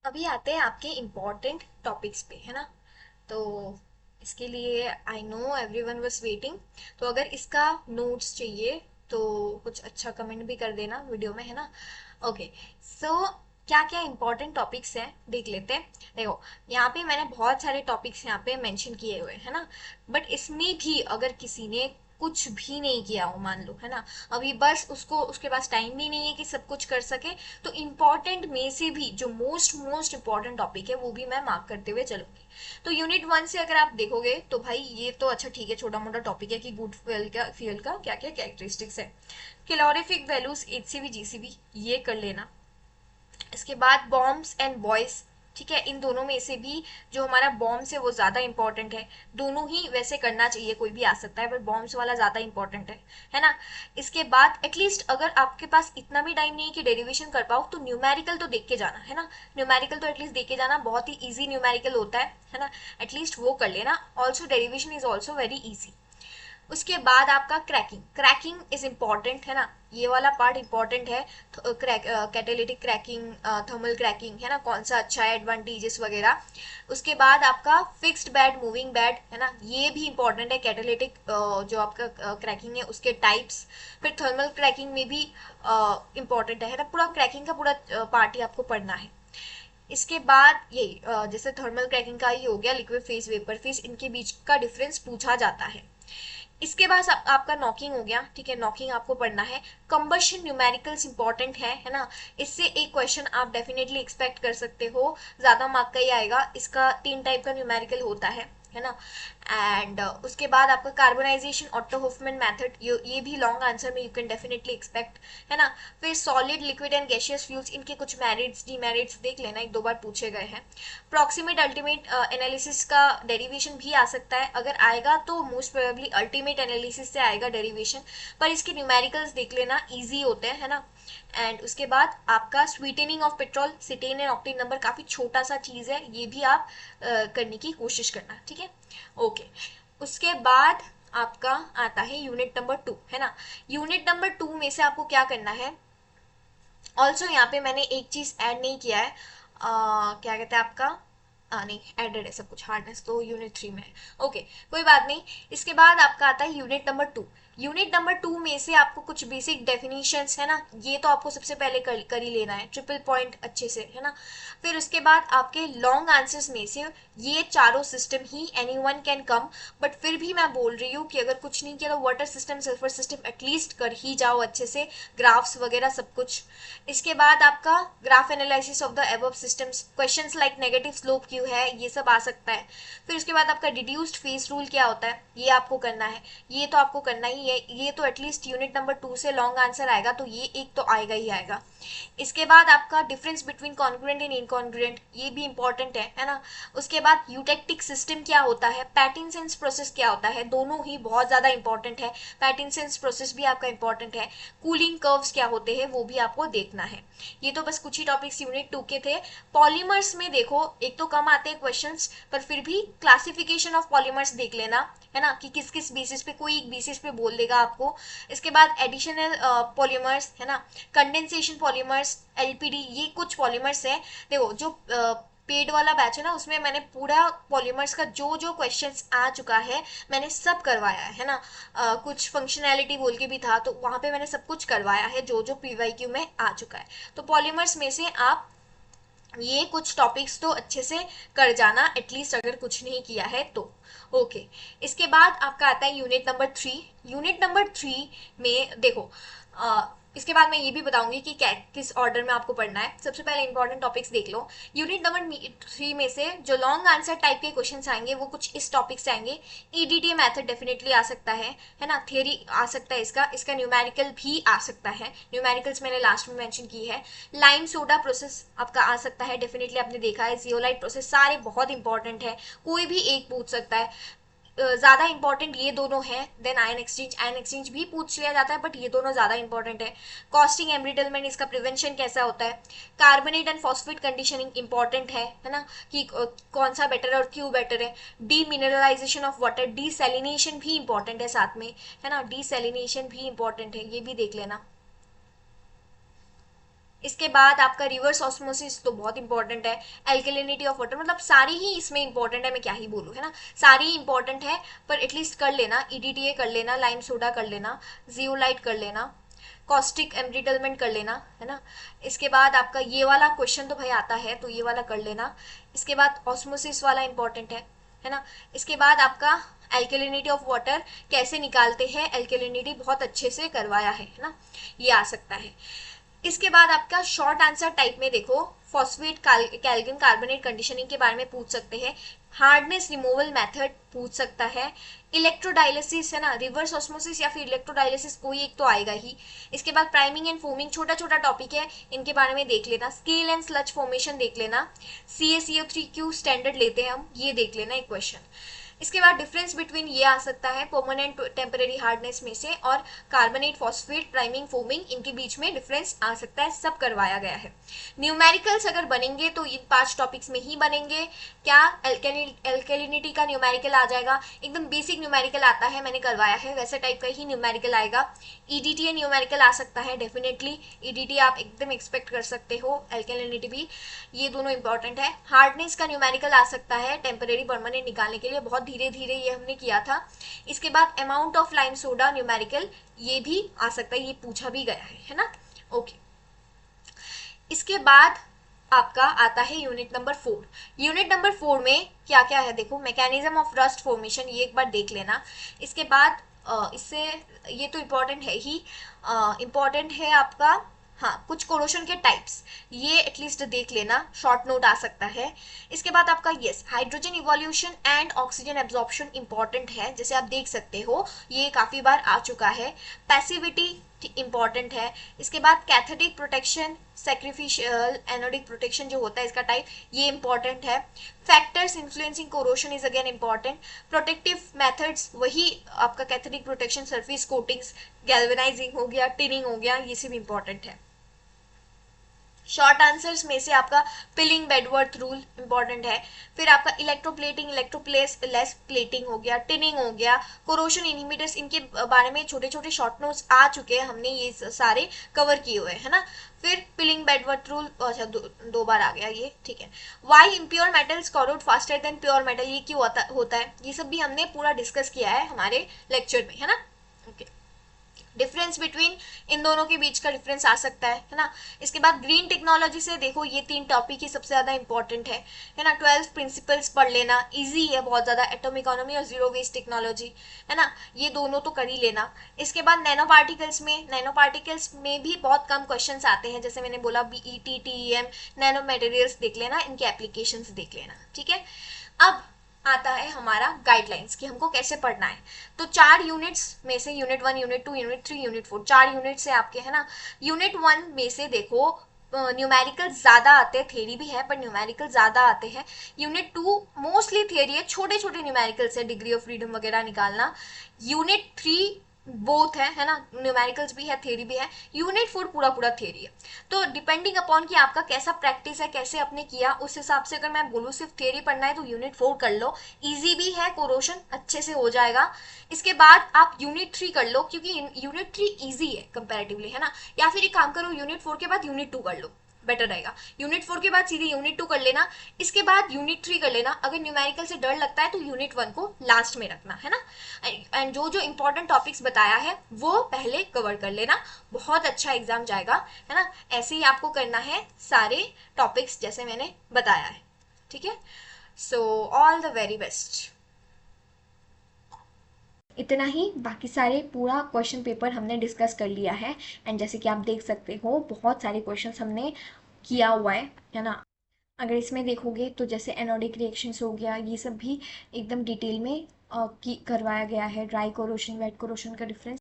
अभी आते हैं आपके इम्पोर्टेंट टॉपिक्स पे, है ना। तो इसके लिए I know everyone was waiting. तो अगर इसका नोट्स चाहिए तो कुछ अच्छा कमेंट भी कर देना वीडियो में, है ना। ओके। सो क्या क्या इंपॉर्टेंट टॉपिक्स हैं देख लेते हैं। देखो, यहाँ पे मैंने बहुत सारे टॉपिक्स यहाँ पे मेंशन किए हुए हैं, है ना। बट इसमें भी अगर किसी ने कुछ भी नहीं किया हो, मान लो, है ना, अभी बस उसको उसके पास टाइम भी नहीं है कि सब कुछ कर सके, तो इम्पॉर्टेंट में से भी जो मोस्ट मोस्ट इम्पॉर्टेंट टॉपिक है वो भी मैं मार्क करते हुए चलूंगी। तो यूनिट 1 से अगर आप देखोगे तो भाई ये तो अच्छा ठीक है, छोटा मोटा टॉपिक है कि गुड फ्यूल का क्या क्या कैरेक्टरिस्टिक्स है। कैलोरीफिक वैल्यूज एचसीवी जीसीबी ये कर लेना। इसके बाद बॉम्ब्स एंड बॉयज, ठीक है, इन दोनों में से भी जो हमारा बॉम्ब्स है वो ज़्यादा इंपॉर्टेंट है। दोनों ही वैसे करना चाहिए, कोई भी आ सकता है, पर बॉम्ब्स वाला ज़्यादा इंपॉर्टेंट है ना। इसके बाद एटलीस्ट अगर आपके पास इतना भी टाइम नहीं है कि डेरिवेशन कर पाओ तो न्यूमेरिकल तो देख के जाना, है ना। न्यूमेरिकल तो एटलीस्ट देख के जाना, बहुत ही ईजी न्यूमेरिकल होता है ना। एटलीस्ट वो कर लेना। Also derivation is also very easy. उसके बाद आपका क्रैकिंग, क्रैकिंग इज इम्पॉर्टेंट, है ना। ये वाला पार्ट इम्पॉर्टेंट है। कैटेलिटिक क्रैकिंग, थर्मल क्रैकिंग, है ना, कौन सा अच्छा है, एडवांटेजेस वगैरह। उसके बाद आपका फिक्स्ड बेड, मूविंग बेड, है ना, ये भी इंपॉर्टेंट है। कैटेलिटिक जो आपका क्रैकिंग है उसके टाइप्स। फिर थर्मल क्रैकिंग में भी इंपॉर्टेंट है ना। पूरा क्रैकिंग का पूरा पार्ट ही आपको पढ़ना है। इसके बाद ये जैसे थर्मल क्रैकिंग का ही हो गया, लिक्विड फेज, वेपर फेज, इनके बीच का डिफरेंस पूछा जाता है। इसके बाद आपका नॉकिंग हो गया, ठीक है, नॉकिंग आपको पढ़ना है। कंबशन न्यूमेरिकल्स इंपॉर्टेंट है ना। इससे एक क्वेश्चन आप डेफिनेटली एक्सपेक्ट कर सकते हो, ज्यादा मार्क का ही आएगा। इसका 3 टाइप का न्यूमेरिकल होता है ना। एंड उसके बाद आपका कार्बोनाइजेशन, ऑटो हुफमैन मेथड, ये भी लॉन्ग आंसर में यू कैन डेफिनेटली एक्सपेक्ट, है ना। फिर solid, liquid and gaseous fuels, इनके कुछ मेरिट्स डीमेरिट्स देख लेना, एक दो बार पूछे गए हैं। प्रॉक्सिमेट अल्टीमेट एनालिसिस का डेरिवेशन भी आ सकता है, अगर आएगा तो मोस्ट प्रोबेबली अल्टीमेट एनालिसिस से आएगा डेरिवेशन, पर इसके न्यूमेरिकल्स देख लेना, इजी होते हैं, है ना। एंड उसके बाद आपका sweetening of petrol, cetane and octane number, काफी छोटा सा चीज है, ये भी आप करने की कोशिश करना, ठीक है। ओके। उसके बाद आपका आता है यूनिट नंबर 2, है ना। यूनिट नंबर 2 में से आपको क्या करना है। ऑल्सो यहाँ पे मैंने एक चीज ऐड नहीं किया है, क्या कहते हैं आपका, नहीं एडेड है सब कुछ, हार्डनेस तो यूनिट 3 में है। ओके, कोई बात नहीं। इसके बाद आपका आता है यूनिट नंबर 2। यूनिट नंबर 2 में से आपको कुछ बेसिक डेफिनेशंस, है ना, ये तो आपको सबसे पहले कर ही लेना है, ट्रिपल पॉइंट अच्छे से, है ना। फिर उसके बाद आपके लॉन्ग आंसर्स में से ये चारों system he any one can come, but फिर भी मैं बोल रही हूँ कि अगर कुछ नहीं किया तो water system, sulphur system at least कर ही जाओ अच्छे से, ग्राफ्स वगैरह सब कुछ। इसके बाद आपका graph analysis of the above systems, questions like negative slope क्यों है, ये सब आ सकता है। फिर उसके बाद आपका डिड्यूस्ड फेस रूल क्या होता है, ये आपको करना है, ये तो आपको करना ही है, ये तो एटलीस्ट यूनिट नंबर 2 से लॉन्ग आंसर आएगा, तो ये एक तो आएगा ही आएगा। इसके बाद आपका difference between congruent and incongruent, ये भी इंपॉर्टेंट है ना। उसके बाद यूटेक्टिक सिस्टम क्या होता है, पैटिन सेंस प्रोसेस क्या होता है, दोनों ही बहुत ज्यादा इंपॉर्टेंट है। पैटिन सेंस प्रोसेस भी आपका इंपॉर्टेंट है। कूलिंग कर्व्स क्या होते हैं वो भी आपको देखना है। ये तो बस कुछ ही टॉपिक्स यूनिट 2 के थे। पॉलीमर्स में देखो, एक तो कम आते हैं क्वेश्चंस, पर फिर भी क्लासिफिकेशन ऑफ पॉलीमर्स देख लेना, है ना, कि किस किस बेसिस पे, कोई एक बेसिस पे बोल देगा आपको। इसके बाद एडिशनल पॉलीमर्स, है ना, कंडेंसेशन पॉलीमर्स, एलपीडी, ये कुछ पॉलीमर्स है। देखो जो पेड वाला बैच है ना, उसमें मैंने पूरा पॉलीमर्स का जो जो क्वेश्चंस आ चुका है मैंने सब करवाया है ना। कुछ फंक्शनैलिटी बोल के भी था, तो वहां पे मैंने सब कुछ करवाया है जो जो पीवाईक्यू में आ चुका है। तो पॉलीमर्स में से आप ये कुछ टॉपिक्स तो अच्छे से कर जाना, एटलीस्ट अगर कुछ नहीं किया है तो। ओके। इसके बाद आपका आता है यूनिट नंबर 3। यूनिट नंबर 3 में देखो, इसके बाद मैं ये भी बताऊंगी कि किस ऑर्डर में आपको पढ़ना है। सबसे पहले इंपॉर्टेंट टॉपिक्स देख लो। यूनिट नंबर 3 में से जो लॉन्ग आंसर टाइप के क्वेश्चंस आएंगे वो कुछ इस टॉपिक से आएंगे। ईडीटी मेथड डेफिनेटली आ सकता है ना, थियरी आ सकता है, इसका इसका न्यूमेरिकल भी आ सकता है, न्यूमेरिकल्स मैंने लास्ट में मेंशन की है। लाइम सोडा प्रोसेस आपका आ सकता है, डेफिनेटली आपने देखा है। जियोलाइट प्रोसेस, सारे बहुत इंपॉर्टेंट है, कोई भी एक पूछ सकता है। ज्यादा इंपॉर्टेंट ये दोनों हैं। Then ion exchange, ion exchange भी पूछ लिया जाता है, बट ये दोनों ज्यादा इंपॉर्टेंट है। कॉस्टिंग एम्ब्रिटलमेंट, इसका प्रिवेंशन कैसा होता है। Carbonate and phosphate conditioning important है ना, कि कौन सा बेटर है और क्यों बेटर है। Demineralisation of water, desalination भी इंपॉर्टेंट है साथ में, है ना, डीसैलिनेशन भी इंपॉर्टेंट है, ये भी देख लेना। इसके बाद आपका रिवर्स ऑस्मोसिस तो बहुत इंपॉर्टेंट है, एल्केलिनिटी ऑफ वाटर, मतलब सारी ही इसमें इंपॉर्टेंट है, मैं क्या ही बोलूँ, है ना, सारी ही इंपॉर्टेंट है, पर एटलीस्ट कर लेना, ईडीटीए कर लेना, लाइम सोडा कर लेना, जियोलाइट कर लेना, कॉस्टिक एम्ब्रिटलमेंट कर लेना, है ना। इसके बाद आपका ये वाला क्वेश्चन तो भाई आता है, तो ये वाला कर लेना। इसके बाद ऑस्मोसिस वाला इंपॉर्टेंट है ना। इसके बाद आपका एल्केलिनिटी ऑफ वाटर कैसे निकालते हैं, एल्केलिनिटी बहुत अच्छे से करवाया है ना, ये आ सकता है। इसके बाद आपका शॉर्ट आंसर टाइप में देखो, फॉस्फेट कैल्शियम कार्बोनेट कंडीशनिंग के बारे में पूछ सकते हैं, हार्डनेस रिमूवल मेथड पूछ सकता है, इलेक्ट्रोडायलिसिस, है ना, रिवर्स ऑस्मोसिस या फिर इलेक्ट्रोडायलिसिस, कोई एक तो आएगा ही। इसके बाद प्राइमिंग एंड फोमिंग, छोटा छोटा टॉपिक है, इनके बारे में देख लेना, स्केल एंड स्लज फॉर्मेशन देख लेना, CaCO3 स्टैंडर्ड लेते हैं हम, ये देख लेना एक क्वेश्चन। इसके बाद डिफरेंस बिटवीन ये आ सकता है परमानेंट टेम्परेरी हार्डनेस में से और कार्बोनेट फॉस्फेट प्राइमिंग फोमिंग, इनके बीच में डिफरेंस आ सकता है, सब करवाया गया है। न्यूमेरिकल्स अगर बनेंगे तो इन 5 टॉपिक्स में ही बनेंगे। क्या एल्केलिनिटी का न्यूमेरिकल आ जाएगा, एकदम बेसिक न्यूमेरिकल आता है, मैंने करवाया है, वैसे टाइप का ही न्यूमेरिकल आएगा। ईडीटीए न्यूमेरिकल आ सकता है डेफिनेटली, ईडीटी आप एकदम एक्सपेक्ट कर सकते हो, एल्केलिनिटी भी, ये दोनों इंपॉर्टेंट है। हार्डनेस का न्यूमेरिकल आ सकता है टेम्परेरी परमानेंट निकालने के लिए, बहुत धीरे धीरे ये हमने किया था। इसके बाद amount of lime soda numerical, ये भी आ सकता है, ये पूछा भी गया है ना। ओके, इसके बाद आपका आता है यूनिट नंबर 4। यूनिट नंबर 4 में क्या क्या है देखो, मैकेनिज्म ऑफ रस्ट फॉर्मेशन, ये एक बार देख लेना। इसके बाद इससे ये तो इम्पोर्टेंट है ही, इम्पोर्टेंट है आपका, हाँ, कुछ कोरोशन के टाइप्स, ये एटलीस्ट देख लेना, शॉर्ट नोट आ सकता है। इसके बाद आपका yes, hydrogen evolution and oxygen absorption important है, जैसे आप देख सकते हो ये काफी बार आ चुका है। पैसिविटी इंपॉर्टेंट है। इसके बाद cathectic protection, sacrificial anodic protection जो होता है इसका टाइप, ये इंपॉर्टेंट है। Factors influencing corrosion is again important. Protective methods, वही आपका cathectic protection, surface coatings, galvanising हो गया, टिनिंग हो गया, ये सब इंपॉर्टेंट है। शॉर्ट आंसर्स में से आपका पिलिंग बेडवर्थ रूल इंपॉर्टेंट है, फिर आपका इलेक्ट्रोप्लेटिंग, इलेक्ट्रोप्लेस लेस प्लेटिंग हो गया, टिनिंग हो गया, कोरोशन इनहिबिटर्स, इनके बारे में छोटे छोटे शॉर्ट नोट्स आ चुके हैं, हमने ये सारे कवर किए हुए है ना। फिर पिलिंग बेडवर्थ रूल, अच्छा दो बार आ गया ये, ठीक है। Why impure metals corrode faster than pure metal, ये क्यों होता है, ये सब भी हमने पूरा डिस्कस किया है हमारे लेक्चर में, है ना। ओके, डिफरेंस बिटवीन इन दोनों के बीच का डिफरेंस आ सकता है ना। इसके बाद ग्रीन टेक्नोलॉजी से देखो, ये 3 टॉपिक ही सबसे ज्यादा इंपॉर्टेंट है ना। 12 प्रिंसिपल्स पढ़ लेना, इजी है बहुत ज्यादा, एटॉमिक इकोनॉमी और जीरो वेस्ट टेक्नोलॉजी, है ना, ये दोनों तो कर ही लेना। इसके बाद नैनो पार्टिकल्स में भी बहुत कम क्वेश्चन आते हैं, जैसे मैंने बोला BET TEM, नैनो मटेरियल्स देख लेना, इनके एप्लीकेशंस देख लेना, ठीक है। अब आता है हमारा गाइडलाइंस कि हमको कैसे पढ़ना है। तो 4 यूनिट्स में से, unit 1, unit 2, unit 3, unit 4, 4 units है आपके, है ना। यूनिट 1 में से देखो न्यूमेरिकल ज्यादा आते हैं, थ्योरी भी है पर न्यूमेरिकल ज्यादा आते हैं। यूनिट 2 मोस्टली थ्योरी है, छोटे छोटे न्यूमेरिकल्स है, डिग्री ऑफ फ्रीडम वगैरह निकालना। यूनिट 3 बोथ है ना, न्यूमेरिकल्स भी है, थ्योरी भी है। यूनिट 4 पूरा पूरा थ्योरी है। तो डिपेंडिंग अपॉन कि आपका कैसा प्रैक्टिस है, कैसे आपने किया, उस हिसाब से अगर मैं बोलूँ सिर्फ थ्योरी पढ़ना है तो यूनिट 4 कर लो, इजी भी है, कोरोशन अच्छे से हो जाएगा। इसके बाद आप यूनिट 3 कर लो, क्योंकि यूनिट 3 इजी है कंपेरेटिवली, है ना। या फिर एक काम करो, यूनिट 4 के बाद यूनिट 2 कर लो, बेटर रहेगा। यूनिट 4 के बाद सीधे यूनिट 2 कर लेना, इसके बाद यूनिट 3 कर लेना। अगर न्यूमेरिकल से डर लगता है तो यूनिट 1 को लास्ट में रखना, है ना। एंड जो जो इंपॉर्टेंट टॉपिक्स बताया है वो पहले कवर कर लेना, बहुत अच्छा एग्जाम जाएगा, है ना। ऐसे ही आपको करना है सारे टॉपिक्स जैसे मैंने बताया है, ठीक है। So all the very best. इतना ही, बाकी सारे पूरा क्वेश्चन पेपर हमने डिस्कस कर लिया है। एंड जैसे कि आप देख सकते हो बहुत सारे क्वेश्चंस हमने किया हुआ है ना। अगर इसमें देखोगे तो जैसे एनोडिक रिएक्शंस हो गया, ये सब भी एकदम डिटेल में करवाया गया है, ड्राई कोरोशन वेट कोरोशन का डिफरेंस